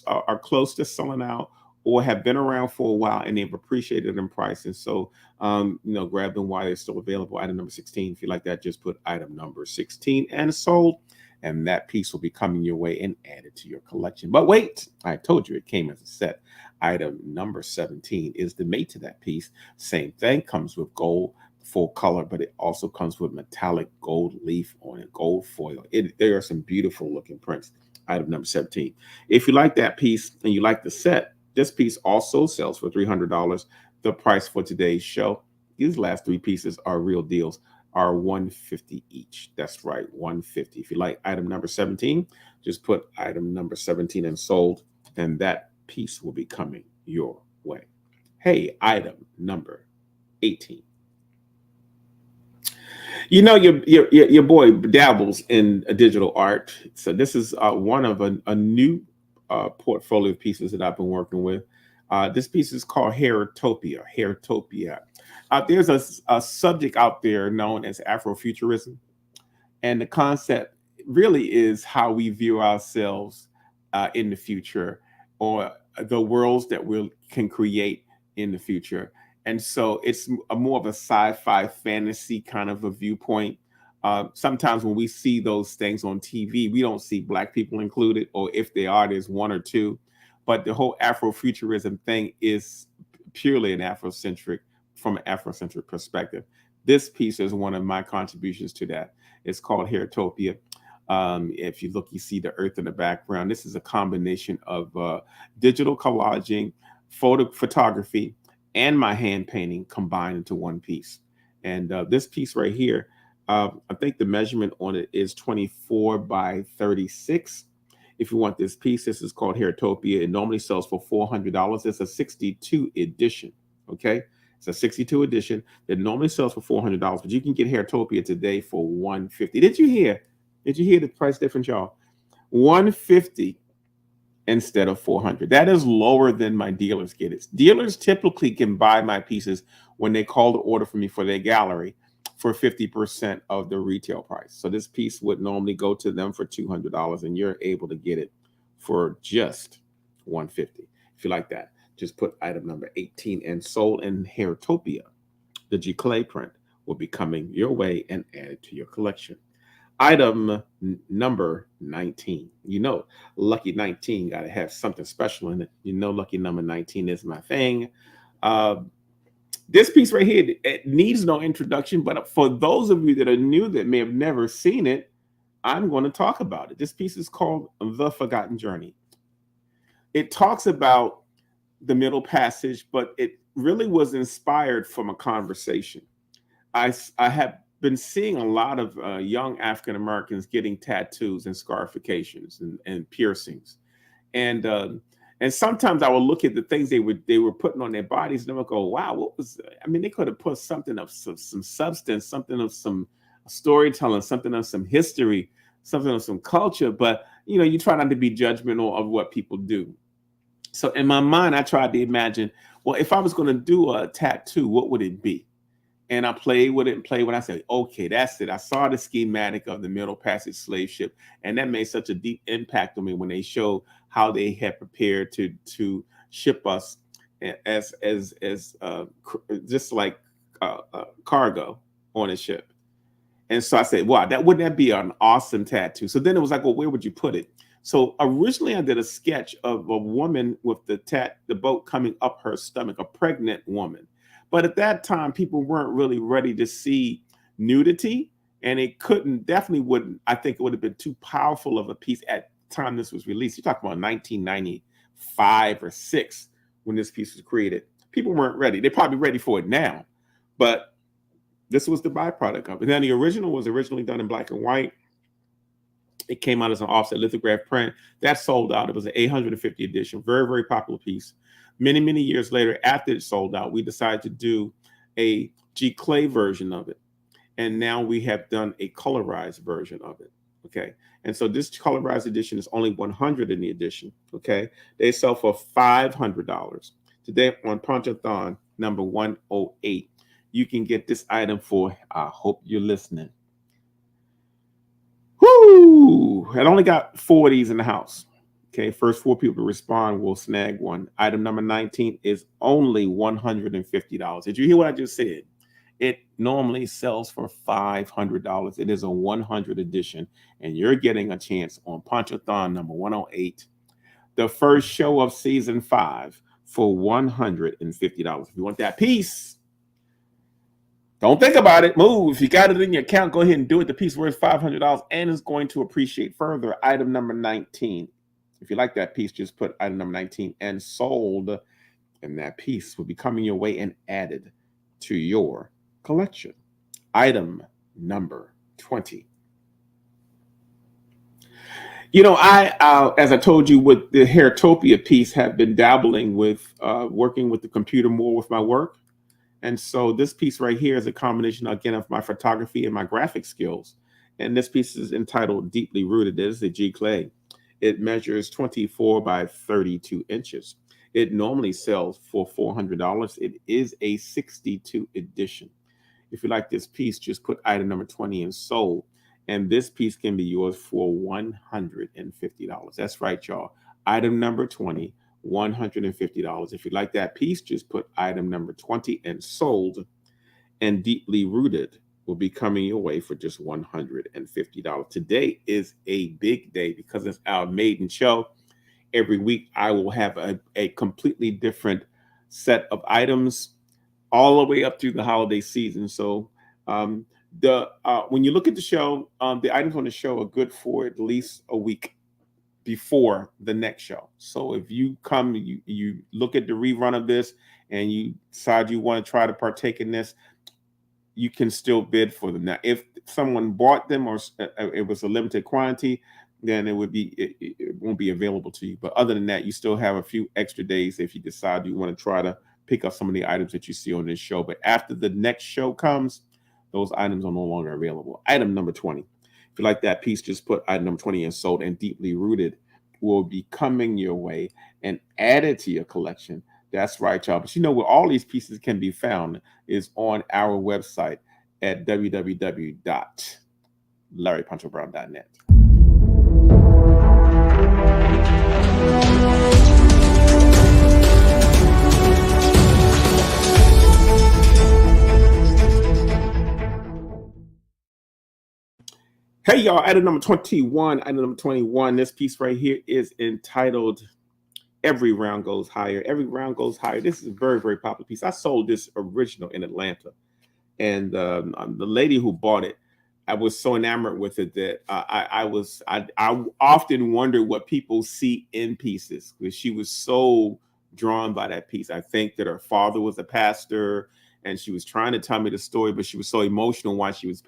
are close to selling out or have been around for a while and they've appreciated in price. And so, grab them while they're still available. Item number 16. If you like that, just put item number 16 and sold. And that piece will be coming your way and added to your collection. But wait, I told you it came as a set. Item number 17 is the mate to that piece. Same thing, comes with gold, full color, but it also comes with metallic gold leaf on it, gold foil. There are some beautiful looking prints. Item number 17. If you like that piece and you like the set, this piece also sells for $300. The price for today's show, these last 3 pieces are real deals, are $150 each. That's right, $150. If you like item number 17, just put item number 17 and sold, and that piece will be coming your way. Hey, item number 18. Your boy dabbles in digital art. So this is one of a new portfolio of pieces that I've been working with. This piece is called Hairitopia. Hairitopia. There's a subject out there known as Afrofuturism, and the concept really is how we view ourselves in the future, or the worlds that we can create in the future. And so it's more of a sci-fi fantasy kind of a viewpoint. Sometimes when we see those things on TV, we don't see Black people included, or if they are, there's one or two. But the whole Afrofuturism thing is purely from an Afrocentric perspective. This piece is one of my contributions to that. It's called Hairitopia. If you look, you see the earth in the background. This is a combination of digital collaging, photography, and my hand painting combined into one piece. And this piece right here, I think the measurement on it is 24 by 36. If you want this piece, this is called Hairitopia. It normally sells for $400. It's a 62 edition. Okay. It's a 62 edition that normally sells for $400, but you can get Hairitopia today for $150. Did you hear? Did you hear the price difference, y'all? $150 instead of $400. That is lower than my dealers get it. Dealers typically can buy my pieces when they call the order for me for their gallery for 50% of the retail price. So this piece would normally go to them for $200, and you're able to get it for just $150. If you like that, just put item number 18 and sold, and Hairitopia, the G Clay print, will be coming your way and added to your collection. Item number 19. Lucky 19 got to have something special in it. Lucky number 19 is my thing. This piece right here, it needs no introduction, but for those of you that are new that may have never seen it, I'm going to talk about it. This piece is called The Forgotten Journey. It talks about the Middle Passage, but it really was inspired from a conversation. I have been seeing a lot of young African Americans getting tattoos and scarifications and piercings, and sometimes I will look at the things they were putting on their bodies, and I would go, "Wow, what was?" I mean, they could have put something of some substance, something of some storytelling, something of some history, something of some culture. But you try not to be judgmental of what people do. So in my mind, I tried to imagine, well, if I was going to do a tattoo, what would it be? And I played with it and played with it. I said, okay, that's it. I saw the schematic of the Middle Passage slave ship, and that made such a deep impact on me when they showed how they had prepared to ship us as just like cargo on a ship. And so I said, wow, wouldn't that be an awesome tattoo? So then it was like, well, where would you put it? So originally I did a sketch of a woman with the boat coming up her stomach, a pregnant woman. But at that time, people weren't really ready to see nudity, and it definitely wouldn't, I think it would have been too powerful of a piece at the time this was released. You're talking about 1995 or 6 when this piece was created. People weren't ready. They're probably ready for it now, but this was the byproduct of it. Now, the original was originally done in black and white. It came out as an offset lithograph print. That sold out. It was an 850 edition, very, very popular piece. Many, many years later, after it sold out, we decided to do a G-Clay version of it. And now we have done a colorized version of it. Okay. And so this colorized edition is only 100 in the edition. Okay. They sell for $500. Today on Ponchothon number 108, you can get this item for, I hope you're listening. Whoo! I only got 4 of these in the house. Okay, first 4 people to respond will snag one. Item number 19 is only $150. Did you hear what I just said? It normally sells for $500. It is a 100 edition, and you're getting a chance on Ponchothon number 108, the first show of season 5 for $150. If you want that piece, don't think about it. Move. If you got it in your account, go ahead and do it. The piece worth $500 and is going to appreciate further. Item number 19. If you like that piece, just put item number 19 and sold, and that piece will be coming your way and added to your collection. Item number 20. I, as I told you, with the Hairtopia piece, have been dabbling with working with the computer more with my work. And so this piece right here is a combination, again, of my photography and my graphic skills. And this piece is entitled Deeply Rooted. It is a G-Clay. It measures 24 by 32 inches. It normally sells for $400. It is a 62 edition. If you like this piece, just put item number 20 and sold. And this piece can be yours for $150. That's right, y'all. Item number 20, $150. If you like that piece, just put item number 20 and sold. And Deeply Rooted will be coming your way for just $150. Today is a big day because it's our maiden show. Every week, I will have a completely different set of items all the way up through the holiday season. So when you look at the show, the items on the show are good for at least a week before the next show. So if you come, you look at the rerun of this and you decide you want to try to partake in this, you can still bid for them. Now, if someone bought them or it was a limited quantity, then it won't be available to you. But other than that, you still have a few extra days if you decide you want to try to pick up some of the items that you see on this show. But after the next show comes, those items are no longer available. Item number 20. If you like that piece, just put item number 20 and sold, and Deeply Rooted will be coming your way and added to your collection. That's right, y'all. But where all these pieces can be found is on our website at www.larryponchobrown.net. Hey, y'all, item number 21. Item number 21. This piece right here is entitled Every round goes higher. Every round goes higher. This is a very, very popular piece. I sold this original in Atlanta, and the lady who bought it, I was so enamored with it that I often wondered what people see in pieces, because she was so drawn by that piece. I think that her father was a pastor, and she was trying to tell me the story, but she was so emotional while she was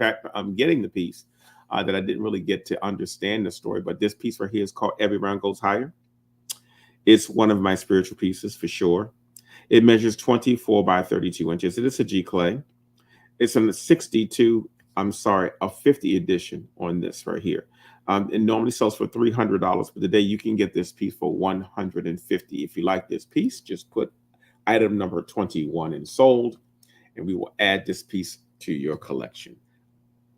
getting the piece, that I didn't really get to understand the story. But this piece right here is called "Every Round Goes Higher." It's one of my spiritual pieces for sure. It measures 24 by 32 inches. It is a G clay. It's in the 62, I'm sorry, a 50 edition on this right here. It normally sells for $300, but today you can get this piece for $150. If you like this piece, just put item number 21 in sold, and we will add this piece to your collection.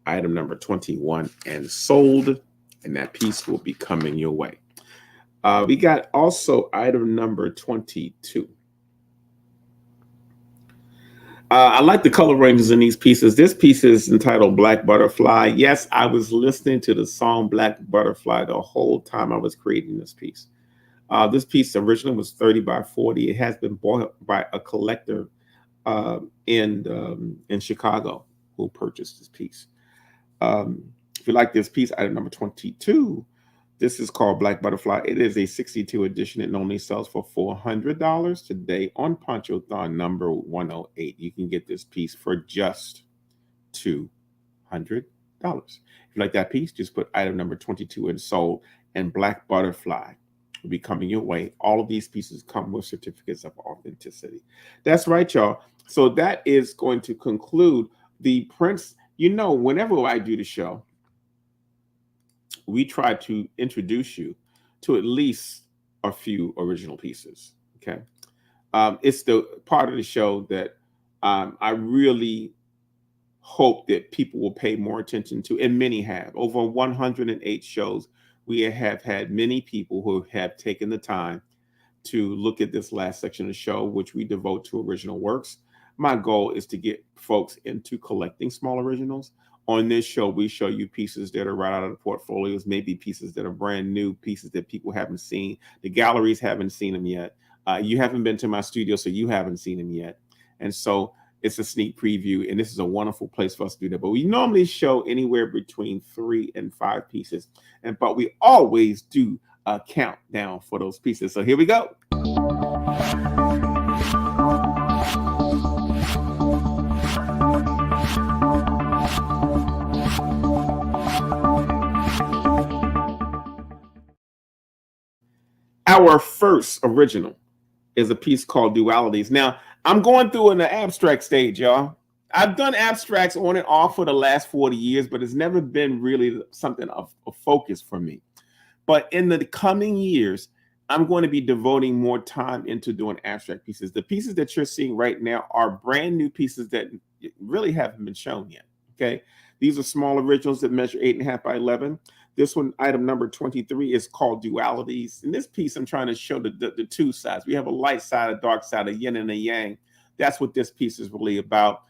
Item number 21 and sold, and that piece will be coming your way. We got also item number 22. I like the color ranges in these pieces. This piece is entitled Black Butterfly. Yes, I was listening to the song Black Butterfly the whole time I was creating this piece. This piece originally was 30 by 40. It has been bought by a collector in Chicago who purchased this piece. If you like this piece, item number 22, this is called Black Butterfly. It is a 62 edition. It normally sells for $400. Today on Ponchothon number 108, you can get this piece for just $200. If you like that piece, just put item number 22 in sold, and Black Butterfly will be coming your way. All of these pieces come with certificates of authenticity. That's right, y'all. So that is going to conclude the Prince. You know, whenever I do the show, we try to introduce you to at least a few original pieces. Okay. It's the part of the show that I really hope that people will pay more attention to, and many have. Over 108 shows, we have had many people who have taken the time to look at this last section of the show, which we devote to original works. My goal is to get folks into collecting small originals. On this show, we show you pieces that are right out of the portfolios, maybe pieces that are brand new, pieces that people haven't seen. The galleries haven't seen them yet. You haven't been to my studio, so you haven't seen them yet. And so it's a sneak preview, and this is a wonderful place for us to do that. But we normally show anywhere between 3 and 5 pieces, but we always do a countdown for those pieces. So here we go. Our first original is a piece called Dualities. Now, I'm going through an abstract stage, y'all. I've done abstracts on and off for the last 40 years, but it's never been really something of a focus for me. But in the coming years, I'm going to be devoting more time into doing abstract pieces. The pieces that you're seeing right now are brand new pieces that really haven't been shown yet. Okay. These are small originals that measure 8.5 by 11. This one, item number 23, is called Dualities. In this piece, I'm trying to show the two sides. We have a light side, a dark side, a yin and a yang. That's what this piece is really about.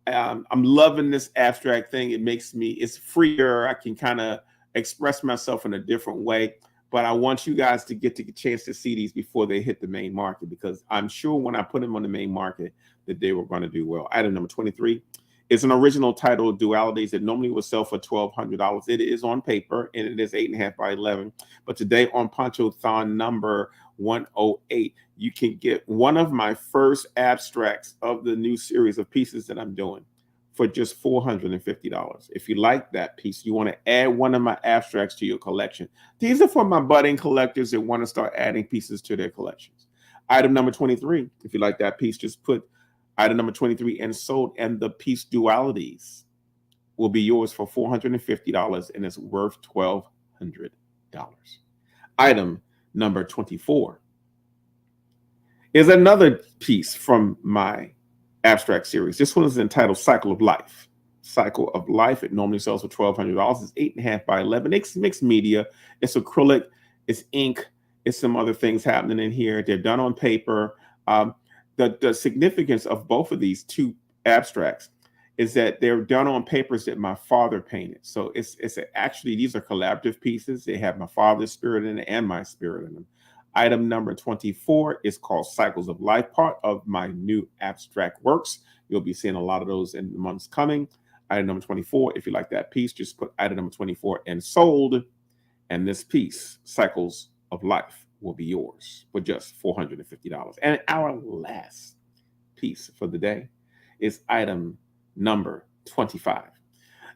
I'm loving this abstract thing. It's freer. I can kind of express myself in a different way. But I want you guys to get the chance to see these before they hit the main market, because I'm sure when I put them on the main market that they were going to do well. Item number 23. It's an original title, Dualities. It normally would sell for $1,200. It is on paper, and it is 8.5 by 11. But today on Ponchothon number 108, you can get one of my first abstracts of the new series of pieces that I'm doing for just $450. If you like that piece, you want to add one of my abstracts to your collection. These are for my budding collectors that want to start adding pieces to their collections. Item number 23, if you like that piece, just put item number 23 and sold, and the piece Dualities will be yours for $450, and it's worth $1,200. Item number 24 is another piece from my abstract series. This one is entitled Cycle of Life. Cycle of Life. It normally sells for $1,200. It's 8.5 by 11. It's mixed media. It's acrylic. It's ink. It's some other things happening in here. They're done on paper. The significance of both of these two abstracts is that they're done on papers that my father painted. So it's actually, these are collaborative pieces. They have my father's spirit in it and my spirit in them. Item number 24 is called Cycles of Life, part of my new abstract works. You'll be seeing a lot of those in the months coming. Item number 24, if you like that piece, just put item number 24 and sold, and this piece, Cycles of Life, will be yours for just $450. And our last piece for the day is item number 25.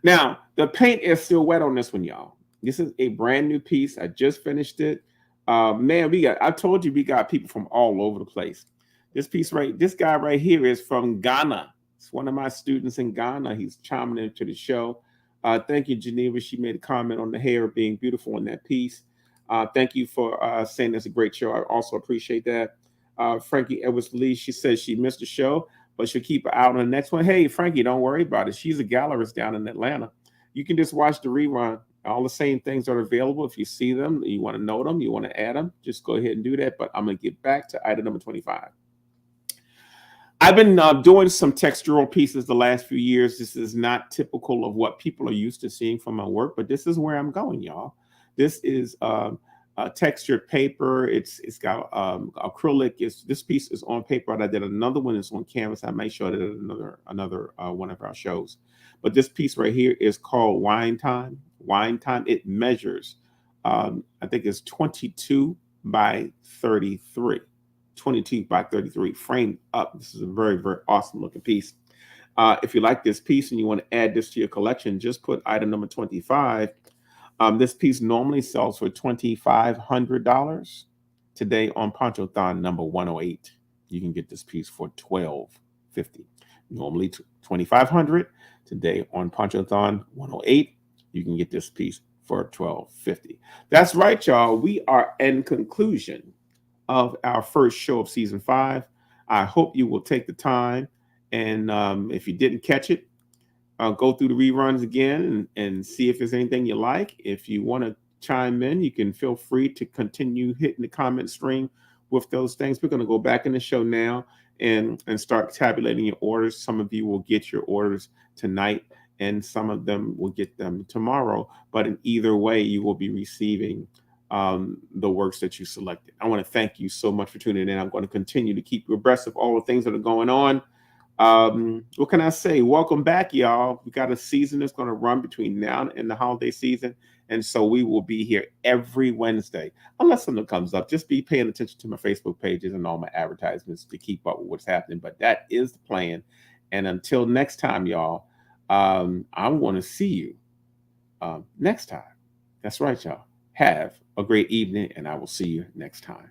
Now, the paint is still wet on this one, y'all. This is a brand new piece. I just finished it. Man, I told you we got people from all over the place. This guy right here is from Ghana. It's one of my students in Ghana. He's chiming into the show. Thank you, Geneva. She made a comment on the hair being beautiful in that piece. Thank you for saying it's a great show. I also appreciate that. Frankie Edwards Lee, she says she missed the show, but she'll keep her out on the next one. Hey, Frankie, don't worry about it. She's a gallerist down in Atlanta. You can just watch the rerun. All the same things are available. If you see them, you want to note them, you want to add them, just go ahead and do that. But I'm going to get back to item number 25. I've been doing some textural pieces the last few years. This is not typical of what people are used to seeing from my work, but this is where I'm going, y'all. This is textured paper. It's got acrylic. This piece is on paper, and I did another one that's on canvas. I may show it at another one of our shows. But this piece right here is called Wine Time. Wine Time. It measures, I think it's 22 by 33. 22 by 33 framed up. This is a very, very awesome looking piece. If you like this piece and you want to add this to your collection, just put item number 25. This piece normally sells for $2,500. Today on Ponchothon number 108, you can get this piece for $1,250. Normally $2,500. Today on Ponchothon 108, you can get this piece for $1,250. That's right, y'all. We are in conclusion of our first show of season 5. I hope you will take the time, and if you didn't catch it, go through the reruns again and see if there's anything you like. If you want to chime in, you can feel free to continue hitting the comment stream with those things. We're going to go back in the show now and start tabulating your orders. Some of you will get your orders tonight, and some of them will get them tomorrow. But in either way, you will be receiving the works that you selected. I want to thank you so much for tuning in. I'm going to continue to keep you abreast of all the things that are going on. What can I say? Welcome back, y'all. We got a season that's going to run between now and the holiday season. And so we will be here every Wednesday, unless something comes up. Just be paying attention to my Facebook pages and all my advertisements to keep up with what's happening. But that is the plan. And until next time, y'all, I want to see you next time. That's right, y'all. Have a great evening, and I will see you next time.